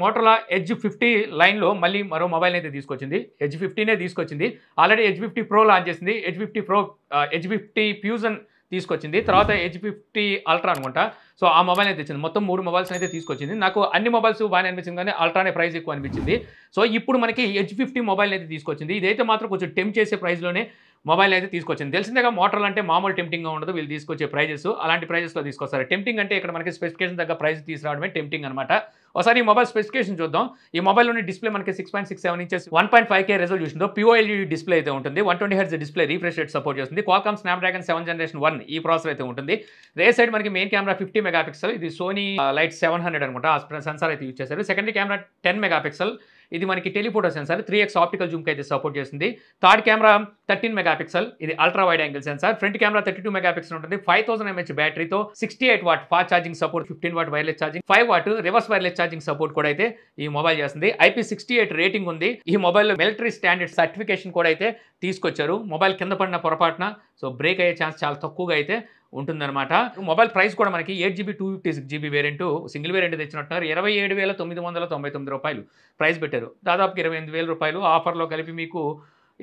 Motorola edge 50 లైన్లో మళ్ళీ మరో మొబైల్ అయితే తీసుకొచ్చింది. ఎడ్జ్ 50నే తీసుకొచ్చింది. ఆల్రెడీ ఎడ్జ్ 50 ప్రో లాంచ్ చేసింది. ఎడ్జ్ 50 ఫ్యూజన్ తీసుకొచ్చింది. తర్వాత ఎడ్జ్ 50 అల్ట్రా అనుకుంటా. సో ఆ మొబైల్ అయితే తెచ్చింది. మొత్తం 3 మొబైల్స్ అయితే తీసుకొచ్చింది. నాకు అన్ని మొబైల్స్ బాగానే అనిపించింది కానీ అల్ట్రానే ప్రైస్ ఎక్కువ అనిపించింది. సో ఇప్పుడు మనకి ఎడ్జ్ 50 మొబైల్ అయితే తీసుకొచ్చింది. ఇదైతే మాత్రం కొంచెం టెంప్ట్ చేసే ప్రైస్లోనే మొబైల్ అయితే తీసుకొచ్చింది. తెలిసిందేగా మోటరోలా అంటే మామూలు టెంప్టింగ్గా ఉండదు. వీళ్ళు తీసుకొచ్చే ప్రైజెస్ అలాంటి ప్రైజెస్లో తీసుకొస్తారు. టెంప్టింగ్ అంటే ఇక్కడ మనకి స్పెసిఫికేషన్ దగ్గర ప్రైస్ తీసుకురావడమే టెంప్టింగ్ అనమాట. ఒకసారి ఈ మొబైల్ స్పెసిఫికేషన్ చూద్దాం. ఈ మొబైల్లోని డిస్ప్లే మనకి 6.67 ఇంచెస్ 1.5K రెజల్యూషన్తో POLED డిస్ప్లే అయితే ఉంటుంది. 120 Hz display refresh rate support చేస్తుంది. క్వాల్కామ్ స్నాప్డ్రాగన్ 7 జనరేషన్ 1 ఈ ప్రాసెసర్ అయితే ఉంటుంది. రేర్ సైడ్ మనకి మెయిన్ కెమెరా 50 మెగాపిక్సెల్. ఇది సోనీ లైట్ 700 అనుకుంటా. ఆ సెన్సార్ అయితే యూజ్ చేశారు. Secondary camera 10 megapixel. ఇది మనకి టెలిఫోటో సెన్సార్ 3x ఆప్టికల్ జూమ్కి అయితే సపోర్ట్ చేస్తుంది. Third camera 13 megapixel. ఇది ultra wide angle sensor. Front camera 32 megapixel ఉంటుంది. 5000 mAh బ్యాటరీతో 68 watt fast charging support, 15 watt wireless charging, 5 watt reverse wireless charging support కూడా అయితే ఈ మొబైల్ చేస్తుంది. IP68 రేటింగ్ ఉంది. ఈ మొబైల్లో మిలిటరీ స్టాండర్డ్ సర్టిఫికేషన్ కూడా అయితే తీసుకొచ్చారు. మొబైల్ కింద పడిన పొరపాటున సో బ్రేక్ అయ్యే ఛాన్స్ చాలా తక్కువగా అయితే ఉంటుందన్నమాట. మొబైల్ ప్రైస్ కూడా మనకి 8GB 256GB variant single variant తెచ్చినట్టున్నారు. 27,999 రూపాయలు ప్రైస్ పెట్టారు. దాదాపు 28,000 రూపాయలు ఆఫర్లో కలిపి మీకు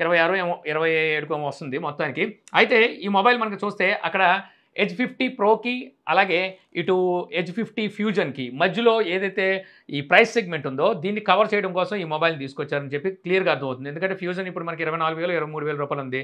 26 ఏమో 27 వస్తుంది మొత్తానికి. అయితే ఈ మొబైల్ మనకి చూస్తే అక్కడ ఎడ్జ్ 50 ప్రోకి అలాగే ఇటు ఎడ్జ్ 50 ఫ్యూజన్కి మధ్యలో ఏదైతే ఈ ప్రైస్ సెగ్మెంట్ ఉందో దీన్ని కవర్ చేయడం కోసం ఈ మొబైల్ తీసుకొచ్చారని చెప్పి క్లియర్గా అర్థమవుతుంది. ఎందుకంటే ఫ్యూజన్ ఇప్పుడు మనకి 24,000 23,000 రూపాయలు ఉంది.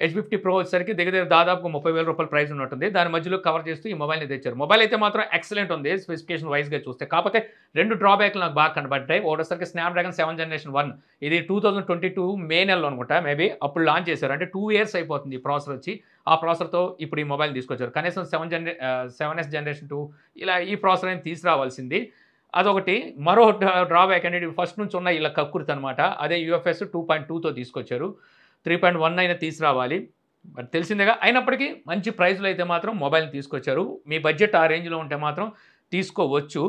ఎడ్జ్ 50 ప్రో వచ్చేసరికి దగ్గర దాదాపు 30,000 రూపాయల ప్రైస్ ఉన్నట్టుంది. దాని మధ్యలో కవర్ చేస్తూ ఈ మొబైల్ని తెచ్చారు. మొబైల్ అయితే మాత్రం ఎక్సలెంట్ ఉంది స్పెసిఫికేషన్ వైజ్గా చూస్తే. కాకపోతే 2 డ్రాబ్యాక్లు నాకు బాగా కనబడ్డాయి. ఒకటోసరికి స్నాప్డ్రాగన్ 7 జనరేషన్ 1 ఇది 2022 మే నెలలో అనుకుంటా మేబీ అప్పుడు లాంచ్ చేశారు. అంటే 2 years అయిపోతుంది ఈ ప్రాసెసర్ వచ్చి. ఆ ప్రాసెసర్తో ఇప్పుడు ఈ మొబైల్ తీసుకొచ్చారు. కనీసం 7S జనరేషన్ 2 ఇలా ఈ ప్రాసెసర్ అనేది తీసుకురావాల్సింది. అదొకటి. మరో డ్రాబ్యాక్ అనేది ఫస్ట్ నుంచి ఉన్న ఇలా కక్కుర్తి అనమాట. అదే UFS 2.2తో తీసుకొచ్చారు. 3.1 అయినా తీసుకురావాలి. బట్ తెలిసిందేగా. అయినప్పటికీ మంచి ప్రైస్లో అయితే మాత్రం మొబైల్ని తీసుకొచ్చారు. మీ బడ్జెట్ ఆ రేంజ్లో ఉంటే మాత్రం తీసుకోవచ్చు.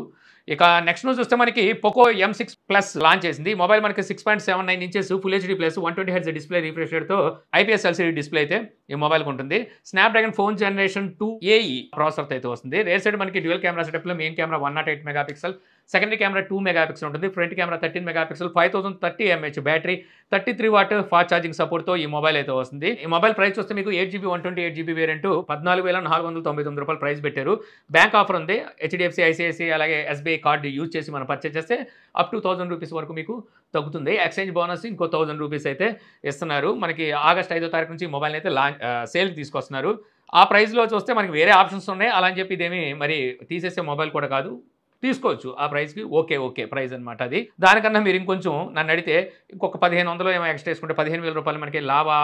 ఇక నెక్స్ట్ న్యూస్ వస్తే మనకి పోకో M6 ప్లస్ లాంచ్ చేసింది. మొబైల్ మనకి 6.79 inches full HD plus 120 Hz display refresh రేట్తో IPS LCD డిస్ప్లే అయితే ఈ మొబైల్కి ఉంటుంది. స్నాప్డ్రాగన్ 4 జనరేషన్ 2 AE ప్రాసెసర్తో అయితే వస్తుంది. రేర్ సైడ్ మనకి డ్యూయల్ కెమెరా సెటప్లో main camera 108 megapixel, secondary camera 2 megapixel ఉంటుంది. Front camera 13 megapixel, 5030 mAh battery, 33 watt fast charging సపోర్ట్తో ఈ మొబైల్ అయితే వస్తుంది. ఈ మొబైల్ ప్రైస్ చూస్తే మీకు 8GB 128GB వేరియంట్ 14,499 రూపాయలు ప్రైస్ పెట్టారు. బ్యాంక్ ఆఫర్ ఉంది. HDFC, ICICI అలాగే SBI కార్డు యూజ్ చేసి మనం పర్చేస్ చేస్తే అప్ టు 1000 రూపీస్ వరకు మీకు తగ్గుతుంది. ఎక్స్చేంజ్ బోనస్ ఇంకో 1000 రూపీస్ అయితే ఇస్తున్నారు. మనకి ఆగస్ట్ 5వ తారీఖు నుంచి మొబైల్ అయితే సేల్కి తీసుకొస్తున్నారు. ఆ ప్రైస్లో చూస్తే మనకి వేరే ఆప్షన్స్ ఉన్నాయి. అలా అని చెప్పి ఇదేమి మరి తీసేసే మొబైల్ కూడా కాదు. తీసుకోవచ్చు ఆ ప్రైస్కి. ఓకే ప్రైస్ అనమాట అది. దానికన్నా మీరు ఇంకొంచెం నన్ను అడిగితే ఇంకొక 1500 ఏమో ఎక్స్ట్రా వేసుకుంటే 15,000 రూపాయలు మనకి లావా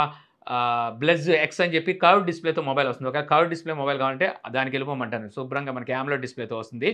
బ్లెజ్ ఎక్స్ అని చెప్పి కర్వ్ డిస్ప్లేతో మొబైల్ వస్తుంది. ఒక కర్వ్ డిస్ప్లే మొబైల్ కావాలంటే దానికి వెళ్ళిపోమంటాను. శుభ్రంగా మనకి AMOLED డిస్ప్లేతో వస్తుంది.